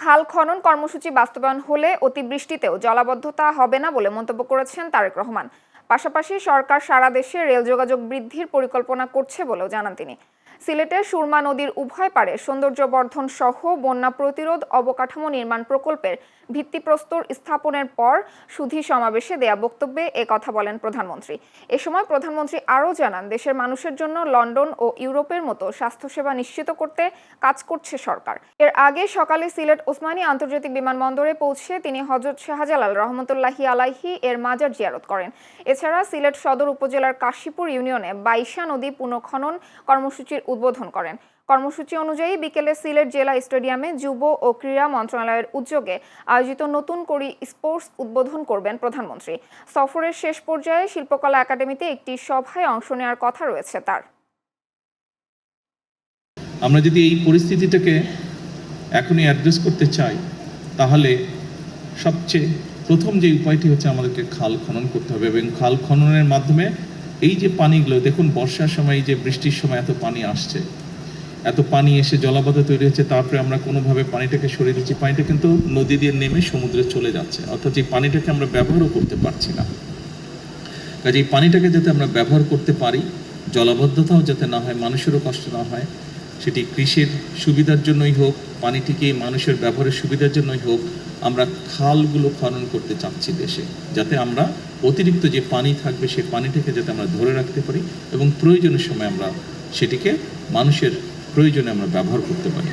খাল খনন কর্মসূচি বাস্তবায়ন হলে অতিবৃষ্টিতেও জলাবদ্ধতা হবে না বলে মন্তব্য করেছেন তারেক রহমান। পাশাপাশি সরকার সারা দেশে রেল যোগাযোগ বৃদ্ধির পরিকল্পনা করছে বলেও জানান তিনি। সিলেটের সুরমা নদীর উভয় পাড়ে সৌন্দর্য বর্ধন সহ বন্যা প্রতিরোধ অবকাঠামো নির্মাণ প্রকল্পের ভিত্তিপ্রস্তর স্থাপনের পর সুধী সমাবেশে দেয়া বক্তব্যে কথা বলেন প্রধানমন্ত্রী। এ সময় প্রধানমন্ত্রী আরও জানান, দেশের মানুষের জন্য লন্ডন ও ইউরোপের মতো স্বাস্থ্যসেবা নিশ্চিত করতে কাজ করছে সরকার। এর আগে সকালে সিলেট ওসমানী আন্তর্জাতিক বিমানবন্দরে পৌঁছে তিনি হযরত শাহজালাল রহমতুল্লাহি আলাইহি এর মাজার জিয়ারত করেন। এছাড়া সিলেট সদর উপজেলার কাশীপুর ইউনিয়নে বাইশা নদী পুনঃখনন কর্মসূচির উদ্বোধন করেন। কর্মসূচি অনুযায়ী বিকেলে সিলেট জেলা স্টেডিয়ামে যুব ও ক্রীড়া মন্ত্রণালয়ের উদ্যোগে আয়োজিত নতুন করি স্পোর্টস উদ্বোধন করবেন প্রধানমন্ত্রী। সফরের শেষ পর্যায়ে শিল্পকলা একাডেমিতে একটি সভায় অংশ নেওয়ার কথা রয়েছে তার। আমরা যদি এই পরিস্থিতিটাকে এখনই অ্যাড্রেস করতে চাই, তাহলে সবচেয়ে প্রথম যে উপায়টি হচ্ছে আমাদেরকে খাল খনন করতে হবে, এবং খাল খননের মাধ্যমে এই যে পানিগুলো, দেখুন বর্ষার সময় এই যে বৃষ্টির সময় এত পানি আসছে, এত পানি এসে জলাবদ্ধ তৈরি হচ্ছে, তারপরে আমরা কোনোভাবে পানিটাকে সরিয়ে দিচ্ছি, পানিটা কিন্তু নদী দিয়ে নেমে সমুদ্রে চলে যাচ্ছে, অর্থাৎ এই পানিটাকে আমরা ব্যবহারও করতে পারছি না। কাজে এই পানিটাকে যাতে আমরা ব্যবহার করতে পারি, জলাবদ্ধতাও যাতে না হয়, মানুষেরও কষ্ট না হয়, সেটি কৃষির সুবিধার জন্যই হোক, পানিটিকে মানুষের ব্যবহারের সুবিধার জন্যই হোক, আমরা খালগুলো খনন করতে চাচ্ছি দেশে, যাতে আমরা অতিরিক্ত যে পানি থাকবে সেই পানিটাকে যাতে আমরা ধরে রাখতে পারি এবং প্রয়োজনের সময় আমরা সেটিকে মানুষের প্রয়োজনে আমরা ব্যবহার করতে পারি।